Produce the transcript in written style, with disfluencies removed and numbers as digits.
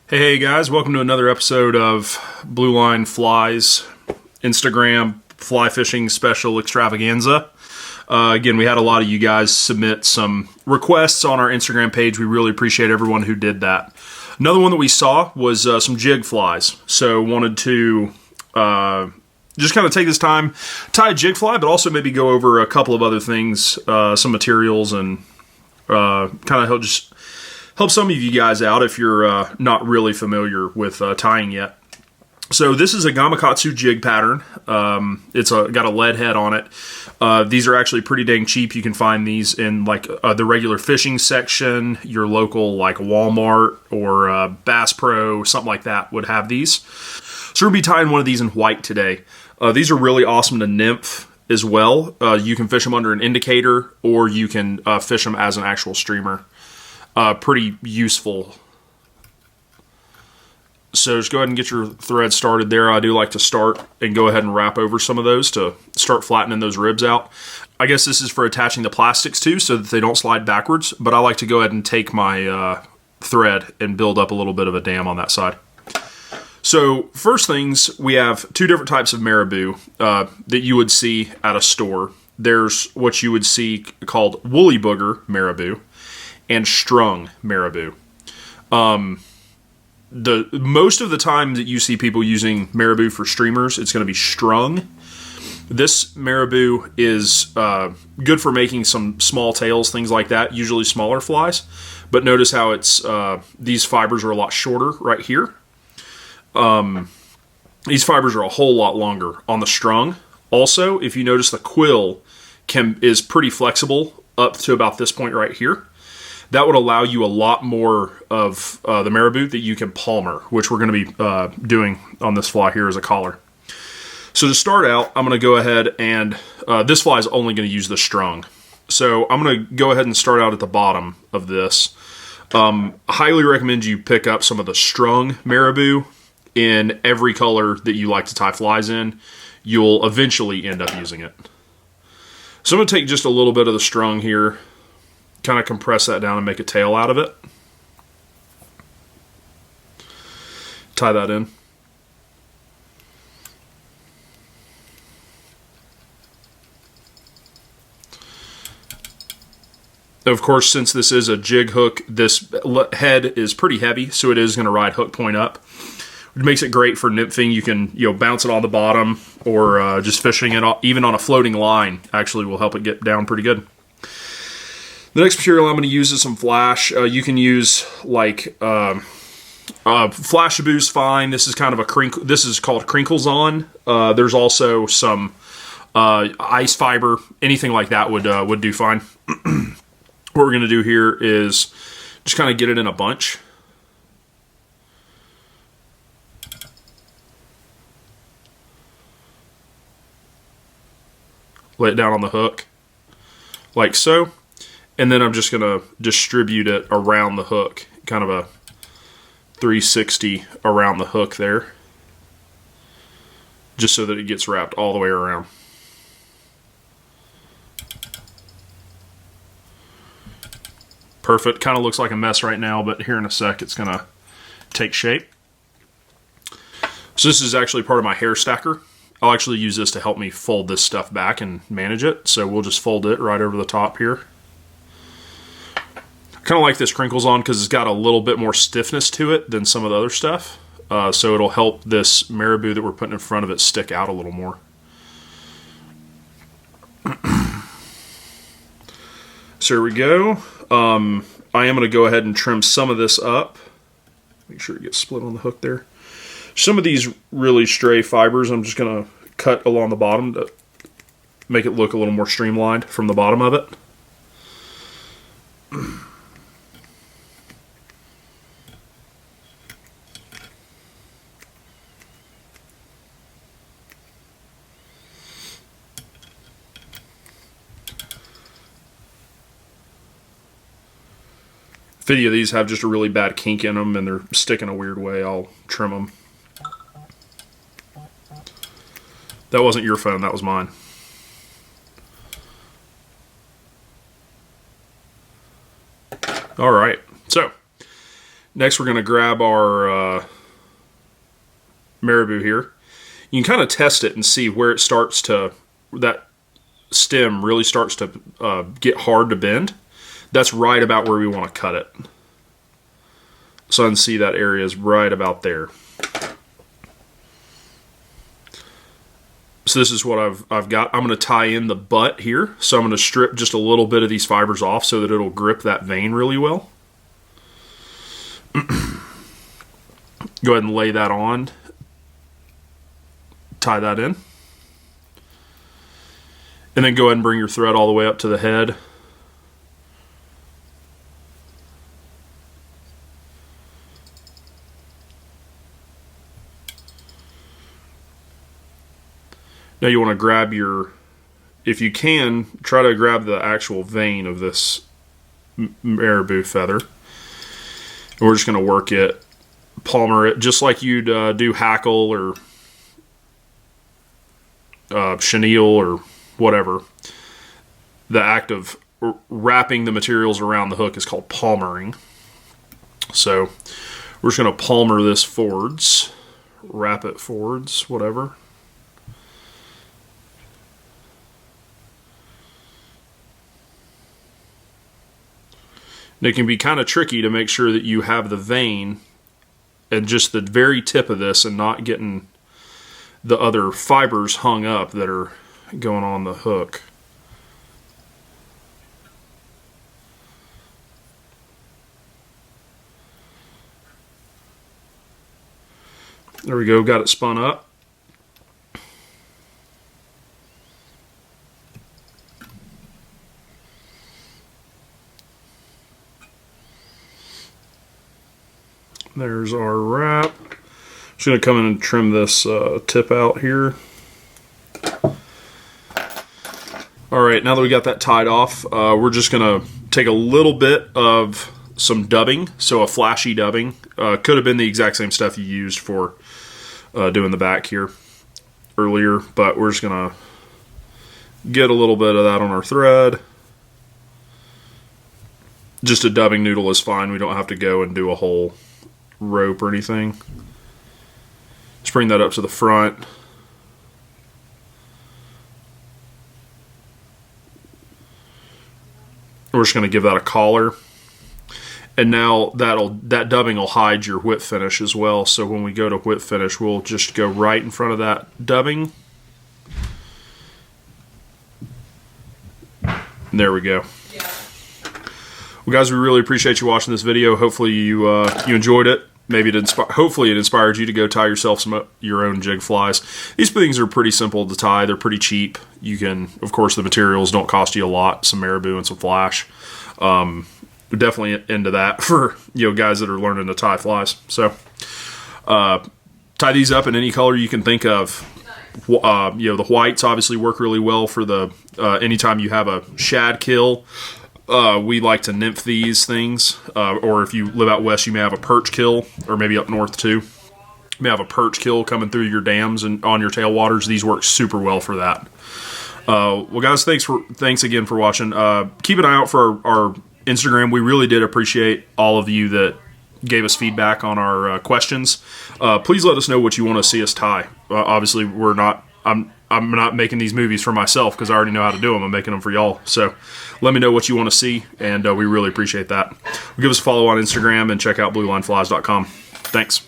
Hey guys, welcome to another episode of Blue Line Flies Instagram fly fishing special extravaganza. Again, we had a lot of you guys submit some requests on our Instagram page. We really appreciate everyone who did that. Another one that we saw was some jig flies. So wanted to just kind of take this time, tie a jig fly, but also maybe go over a couple of other things, some materials, and kind of help some of you guys out if you're not really familiar with tying yet. So this is a Gamakatsu jig pattern. It's got a lead head on it. These are actually pretty dang cheap. You can find these in like the regular fishing section. Your local like Walmart or Bass Pro, something like that would have these. So we're going to be tying one of these in white today. These are really awesome to nymph as well. You can fish them under an indicator, or you can fish them as an actual streamer. Pretty useful. So just go ahead and get your thread started there. I do like to start and go ahead and wrap over some of those to start flattening those ribs out. I guess this is for attaching the plastics too, so that they don't slide backwards, but I like to go ahead and take my thread and build up a little bit of a dam on that side. So first things, we have two different types of marabou that you would see at a store. There's what you would see called woolly booger marabou and strung marabou. Most of the time that you see people using marabou for streamers, it's going to be strung. This marabou is good for making some small tails, things like that, usually smaller flies. But notice how it's these fibers are a lot shorter right here. These fibers are a whole lot longer on the strung. Also, if you notice, the quill is pretty flexible up to about this point right here. That would allow you a lot more of the marabou that you can palmer, which we're going to be doing on this fly here as a collar. So to start out, I'm going to go ahead and, this fly is only going to use the strung. So I'm going to go ahead and start out at the bottom of this. Highly recommend you pick up some of the strung marabou in every color that you like to tie flies in. You'll eventually end up using it. So I'm going to take just a little bit of the strung here, kind of compress that down and make a tail out of it. Tie that in. Of course, since this is a jig hook, this head is pretty heavy, so it is going to ride hook point up. It makes it great for nymphing. You can bounce it on the bottom, or just fishing it even on a floating line actually will help it get down pretty good. The next material I'm going to use is some flash. You can use like Flashabou's fine. This is kind of a crinkle. This is called crinkles on. There's also some ice fiber. Anything like that would do fine. What we're going to do here is just kind of get it in a bunch. Lay it down on the hook like so. And then I'm just going to distribute it around the hook, kind of a 360 around the hook there, just so that it gets wrapped all the way around. Perfect. Kind of looks like a mess right now, but here in a sec it's going to take shape. So this is actually part of my hair stacker. I'll actually use this to help me fold this stuff back and manage it. So we'll just fold it right over the top here. Kind of like this crinkles on because it's got a little bit more stiffness to it than some of the other stuff. So it'll help this marabou that we're putting in front of it stick out a little more. So here we go. I am going to go ahead and trim some of this up. Make sure it gets split on the hook there. Some of these really stray fibers I'm just going to cut along the bottom to make it look a little more streamlined from the bottom of it. If any of these have just a really bad kink in them and they're sticking a weird way, I'll trim them. That wasn't your phone, that was mine. Alright, so Next, we're going to grab our marabou here. You can kind of test it and see where it starts to, that stem really starts to get hard to bend. That's right about where we want to cut it. So I can see that area is right about there. So this is what I've got. I'm going to tie in the butt here. So I'm going to strip just a little bit of these fibers off so that it'll grip that vein really well. Go ahead and lay that on. Tie that in. And then go ahead and bring your thread all the way up to the head. Now you want to grab your, if you can, try to grab the actual vein of this marabou feather. And we're just going to work it, palmer it, just like you'd do hackle or chenille or whatever. The act of wrapping the materials around the hook is called palmering. So we're just going to palmer this forwards, wrap it forwards, whatever. And it can be kind of tricky to make sure that you have the vein at just the very tip of this and not getting the other fibers hung up that are going on the hook. There we go, got it spun up. There's our wrap. Just going to come in and trim this tip out here. Alright, now that we got that tied off, we're just going to take a little bit of some dubbing, so a flashy dubbing. Could have been the exact same stuff you used for doing the back here earlier, but we're just going to get a little bit of that on our thread. Just a dubbing noodle is fine. We don't have to go and do a whole rope or anything. Just bring that up to the front. We're just going to give that a collar. And now that dubbing will hide your whip finish as well. So when we go to whip finish, we'll just go right in front of that dubbing. And there we go. Well, guys, we really appreciate you watching this video. Hopefully you enjoyed it. Maybe hopefully it inspired you to go tie yourself your own jig flies. These things are pretty simple to tie. They're pretty cheap. You can, of course, the materials don't cost you a lot. Some marabou and some flash. We're definitely into that for guys that are learning to tie flies. So tie these up in any color you can think of. The whites obviously work really well for the anytime you have a shad kill. We like to nymph these things, or if you live out west, you may have a perch kill, or maybe up north too. You may have a perch kill coming through your dams and on your tailwaters. These work super well for that. Well, guys, thanks again for watching. Keep an eye out for our Instagram. We really did appreciate all of you that gave us feedback on our questions. Please let us know what you want to see us tie. Obviously, I'm not making these movies for myself because I already know how to do them. I'm making them for y'all. So let me know what you want to see, and we really appreciate that. Give us a follow on Instagram and check out bluelineflies.com. Thanks.